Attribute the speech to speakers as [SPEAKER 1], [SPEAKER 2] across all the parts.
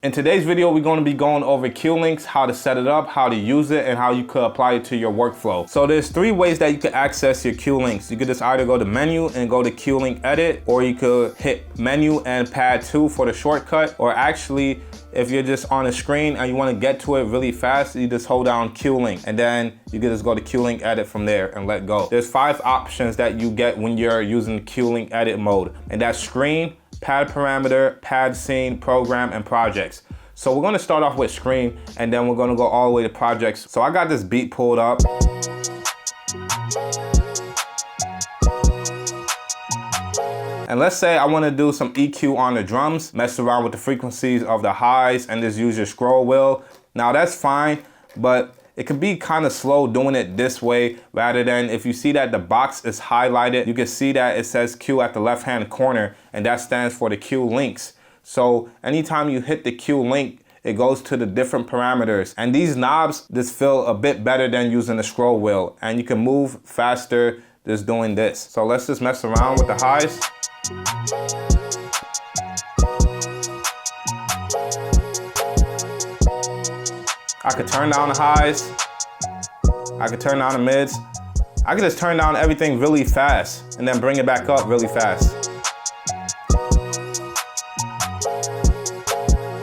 [SPEAKER 1] In today's video, we're going to be going over cue links, how to set it up, how to use it, and how you could apply it to your workflow. So there's three ways that you can access your cue links. You could just either go to menu and go to cue link edit, or you could hit menu and pad 2 for the shortcut, or actually, if you're just on a screen and you want to get to it really fast, you just hold down cue link and then you can just go to cue link edit from there and let go. There's 5 options that you get when you're using cue link edit mode, and that's screen, pad parameter, pad scene, program, and projects. So we're gonna start off with screen and then we're gonna go all the way to projects. So I got this beat pulled up. And let's say I wanna do some EQ on the drums, mess around with the frequencies of the highs and just use your scroll wheel. Now that's fine, but it could be kind of slow doing it this way rather than if you see that the box is highlighted, you can see that it says cue at the left-hand corner and that stands for the cue links. So anytime you hit the cue link, it goes to the different parameters. And these knobs just feel a bit better than using the scroll wheel and you can move faster just doing this. So let's just mess around with the highs. I could turn down the highs. I could turn down the mids. I could just turn down everything really fast and then bring it back up really fast.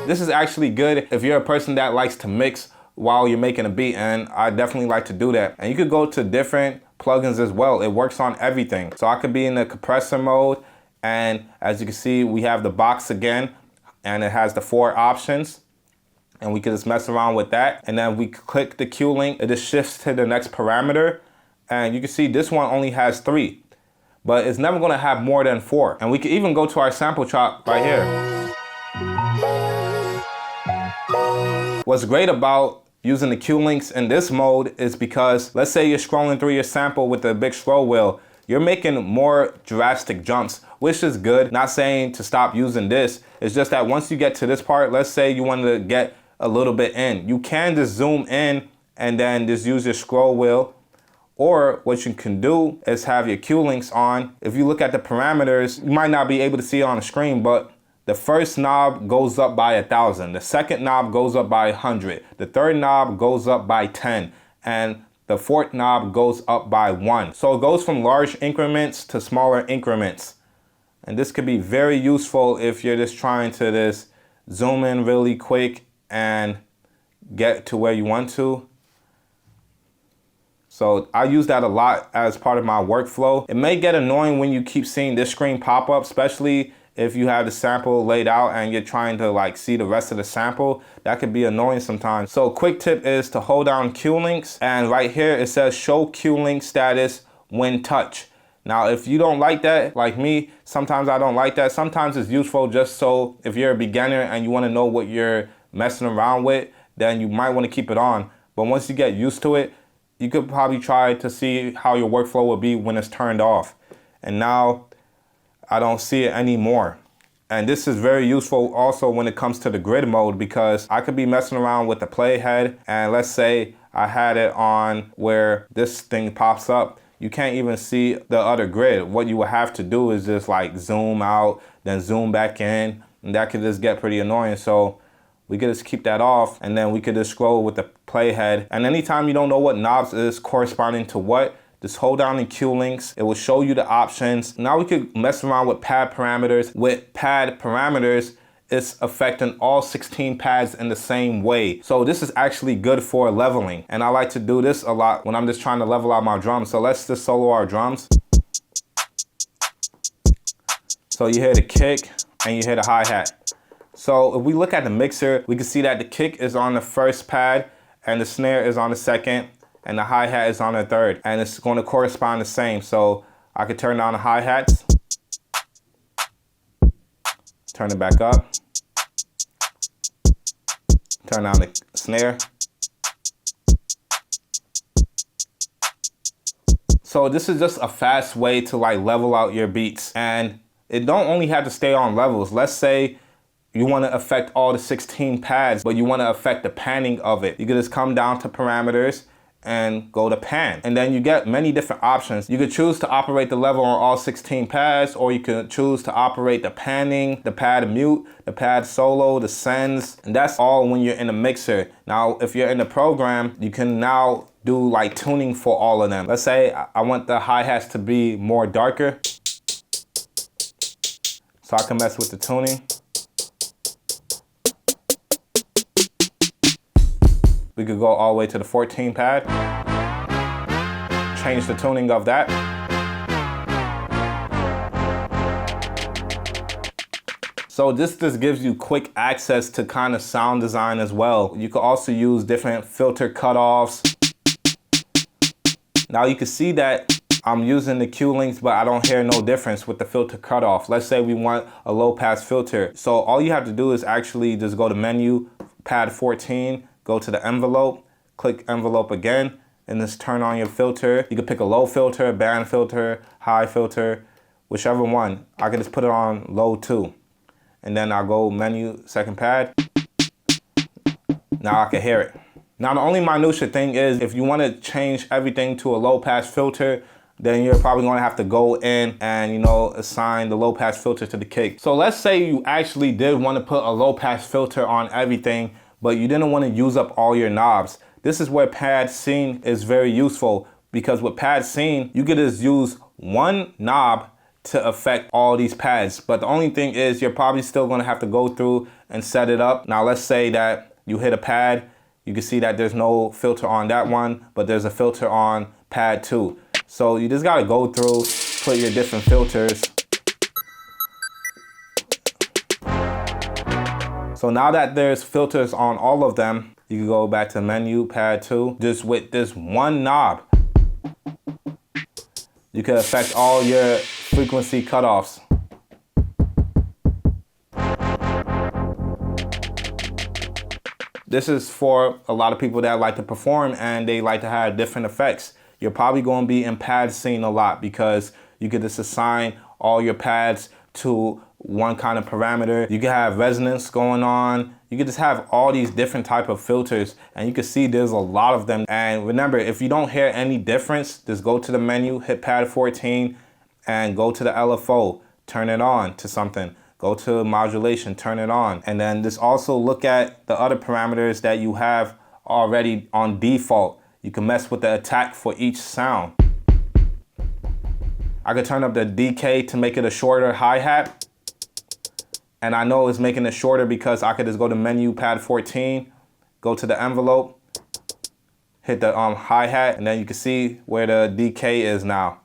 [SPEAKER 1] This is actually good if you're a person that likes to mix while you're making a beat, and I definitely like to do that. And you could go to different plugins as well. It works on everything. So I could be in the compressor mode, and as you can see, we have the box again, and it has the 4 options. And we can just mess around with that. And then we click the cue link, it just shifts to the next parameter. And you can see this one only has 3, but it's never gonna have more than 4. And we can even go to our sample chop right here. What's great about using the cue links in this mode is because let's say you're scrolling through your sample with the big scroll wheel, you're making more drastic jumps, which is good. Not saying to stop using this. It's just that once you get to this part, let's say you want to get a little bit in, you can just zoom in and then just use your scroll wheel. Or what you can do is have your cue links on. If you look at the parameters, you might not be able to see it on the screen, but the first knob goes up by 1,000. The second knob goes up by 100. The third knob goes up by 10. And the fourth knob goes up by 1. So it goes from large increments to smaller increments. And this could be very useful if you're just trying to just zoom in really quick and get to where you want to. So I use that a lot as part of my workflow. It may get annoying when you keep seeing this screen pop up, especially if you have the sample laid out and you're trying to like see the rest of the sample. That could be annoying sometimes. So quick tip is to hold down cue links, and right here it says show cue link status when touch. Now if you don't like that, like me, sometimes I don't like that. Sometimes it's useful just so if you're a beginner and you want to know what you're messing around with, then you might want to keep it on. But once you get used to it, you could probably try to see how your workflow will be when it's turned off. And now I don't see it anymore. And this is very useful also when it comes to the grid mode, because I could be messing around with the playhead and let's say I had it on where this thing pops up. You can't even see the other grid. What you would have to do is just like zoom out, then zoom back in, and that could just get pretty annoying. So we could just keep that off and then we could just scroll with the playhead. And anytime you don't know what knobs is corresponding to what, just hold down the cue links. It will show you the options. Now we could mess around with pad parameters. With pad parameters, it's affecting all 16 pads in the same way. So this is actually good for leveling. And I like to do this a lot when I'm just trying to level out my drums. So let's just solo our drums. So you hear the kick and you hear the hi-hat. So if we look at the mixer, we can see that the kick is on the first pad and the snare is on the second and the hi-hat is on the third, and it's going to correspond the same. So I could turn down the hi-hats, turn it back up, turn down the snare. So this is just a fast way to like level out your beats, and it don't only have to stay on levels. Let's say you want to affect all the 16 pads, but you want to affect the panning of it. You can just come down to parameters and go to pan. And then you get many different options. You could choose to operate the level on all 16 pads, or you could choose to operate the panning, the pad mute, the pad solo, the sends, and that's all when you're in the mixer. Now, if you're in the program, you can now do like tuning for all of them. Let's say I want the hi-hats to be more darker, so I can mess with the tuning. We could go all the way to the 14 pad, change the tuning of that. So this just gives you quick access to kind of sound design as well. You could also use different filter cutoffs. Now you can see that I'm using the Q links, but I don't hear no difference with the filter cutoff. Let's say we want a low pass filter. So all you have to do is actually just go to menu, pad 14, go to the envelope, click envelope again, and just turn on your filter. You can pick a low filter, band filter, high filter, whichever one. I can just put it on low too. And then I'll go menu, second pad. Now I can hear it. Now the only minutia thing is, if you want to change everything to a low pass filter, then you're probably going to have to go in and, you know, assign the low pass filter to the kick. So let's say you actually did want to put a low pass filter on everything, but you didn't want to use up all your knobs. This is where pad scene is very useful, because with pad scene, you could just use one knob to affect all these pads. But the only thing is, you're probably still going to have to go through and set it up. Now let's say that you hit a pad, you can see that there's no filter on that one, but there's a filter on pad 2. So you just got to go through, put your different filters. So now that there's filters on all of them, you can go back to menu, pad 2. Just with this one knob, you can affect all your frequency cutoffs. This is for a lot of people that like to perform and they like to have different effects. You're probably going to be in pad scene a lot, because you could just assign all your pads to one kind of parameter. You can have resonance going on. You can just have all these different type of filters, and you can see there's a lot of them. And remember, if you don't hear any difference, just go to the menu, hit pad 14, and go to the LFO, turn it on to something. Go to modulation, turn it on. And then just also look at the other parameters that you have already on default. You can mess with the attack for each sound. I could turn up the decay to make it a shorter hi-hat. And I know it's making it shorter because I could just go to menu, pad 14, go to the envelope, hit the hi-hat, and then you can see where the decay is now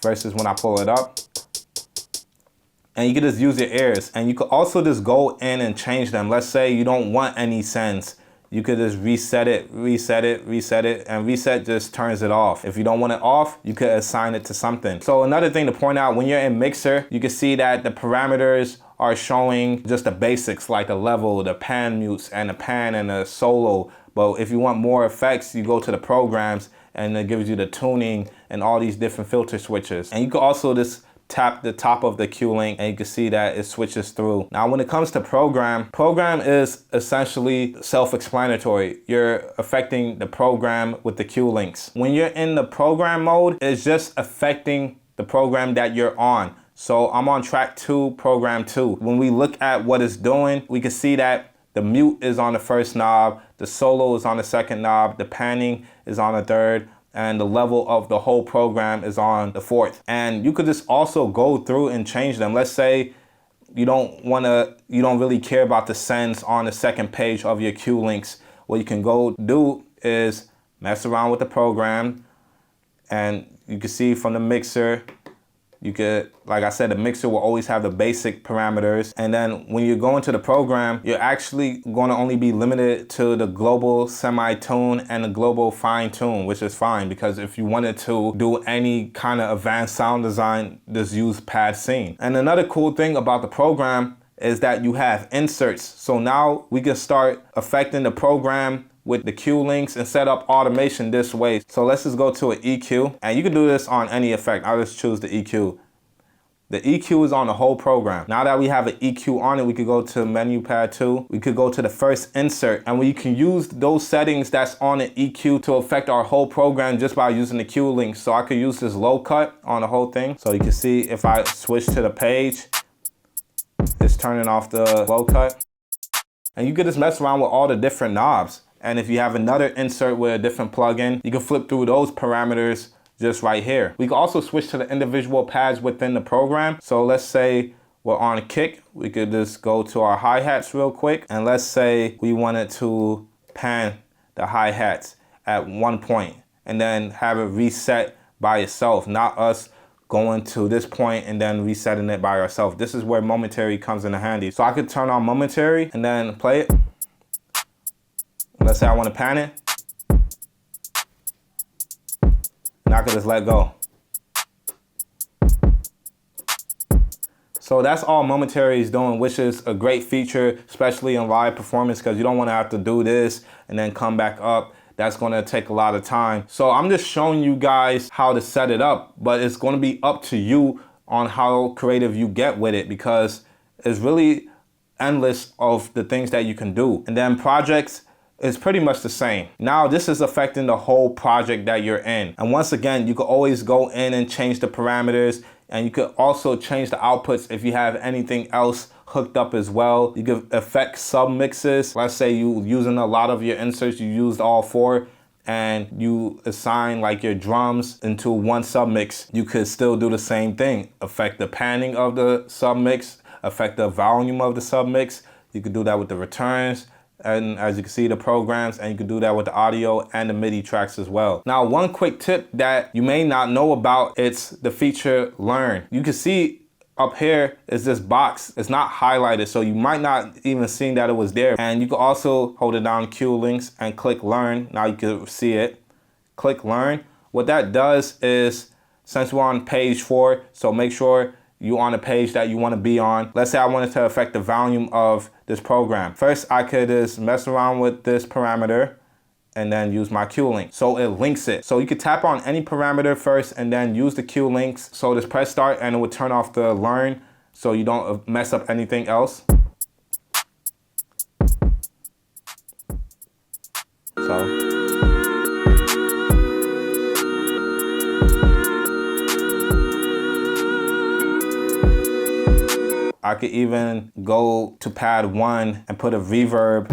[SPEAKER 1] versus when I pull it up. And you can just use your ears. And you could also just go in and change them. Let's say you don't want any sends. You could just reset it, reset it, reset it, and reset just turns it off. If you don't want it off, you could assign it to something. So another thing to point out, when you're in mixer, you can see that the parameters are showing just the basics, like the level, the pan mutes, and the pan and the solo. But if you want more effects, you go to the programs, and it gives you the tuning and all these different filter switches. And you can also just tap the top of the Q link and you can see that it switches through. Now when it comes to program is essentially self-explanatory. You're affecting the program with the Q links. When you're in the program mode, it's just affecting the program that you're on. So I'm on track 2, program 2. When we look at what it's doing, we can see that the mute is on the first knob, the solo is on the second knob, the panning is on the third, and the level of the whole program is on the fourth. And you could just also go through and change them. Let's say you don't really care about the sends on the second page of your Q links. What you can go do is mess around with the program, and you can see from the mixer, you could, like I said, the mixer will always have the basic parameters. And then when you go into the program, you're actually going to only be limited to the global semi-tune and the global fine tune, which is fine, because if you wanted to do any kind of advanced sound design, just use pad scene. And another cool thing about the program is that you have inserts. So now we can start affecting the program with the Q links and set up automation this way. So let's just go to an EQ, and you can do this on any effect. I'll just choose the EQ. The EQ is on the whole program. Now that we have an EQ on it, we could go to menu pad 2. We could go to the first insert, and we can use those settings that's on the EQ to affect our whole program just by using the Q link. So I could use this low cut on the whole thing. So you can see if I switch to the page, it's turning off the low cut. And you could just mess around with all the different knobs. And if you have another insert with a different plugin, you can flip through those parameters just right here. We can also switch to the individual pads within the program. So let's say we're on a kick. We could just go to our hi-hats real quick. And let's say we wanted to pan the hi-hats at one point and then have it reset by itself, not us going to this point and then resetting it by ourselves. This is where momentary comes in handy. So I could turn on momentary and then play it. Let's say I want to pan it. And I could just let go. So that's all momentary is doing, which is a great feature, especially in live performance, because you don't want to have to do this and then come back up. That's going to take a lot of time. So I'm just showing you guys how to set it up, but it's going to be up to you on how creative you get with it, because it's really endless of the things that you can do. And then projects is pretty much the same. Now this is affecting the whole project that you're in. And once again, you can always go in and change the parameters, and you could also change the outputs if you have anything else hooked up as well. You can affect sub mixes. Let's say you using a lot of your inserts, you used all 4, and you assign like your drums into one sub mix. You could still do the same thing. Affect the panning of the sub mix, affect the volume of the sub mix. You could do that with the returns, and as you can see, the programs, and you can do that with the audio and the MIDI tracks as well. Now, one quick tip that you may not know about, it's the feature Learn. You can see up here is this box. It's not highlighted, so you might not even see that it was there. And you can also hold it down Q links and click Learn. Now you can see it. Click Learn. What that does is, since we're on page 4, so make sure you're on a page that you want to be on. Let's say I wanted to affect the volume of this program. First, I could just mess around with this parameter and then use my Q link. So it links it. So you could tap on any parameter first and then use the Q links. So just press start and it would turn off the Learn so you don't mess up anything else. So I could even go to pad 1 and put a reverb.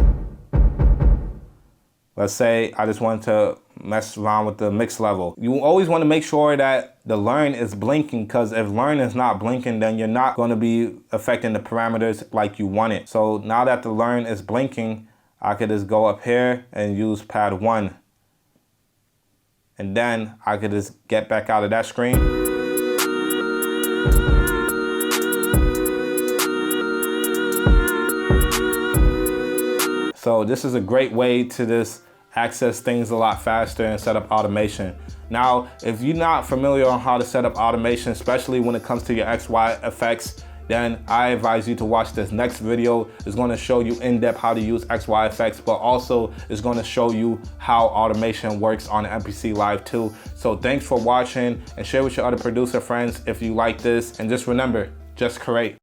[SPEAKER 1] Let's say I just want to mess around with the mix level. You always want to make sure that the Learn is blinking, because if Learn is not blinking, then you're not going to be affecting the parameters like you want it. So now that the Learn is blinking, I could just go up here and use pad 1. And then I could just get back out of that screen. So this is a great way to just access things a lot faster and set up automation. Now, if you're not familiar on how to set up automation, especially when it comes to your xyfx, then I advise you to watch this next video. It's going to show you in depth how to use xyfx, but also it's going to show you how automation works on MPC Live 2. So thanks for watching, and share with your other producer friends if you like this. And just remember, just create.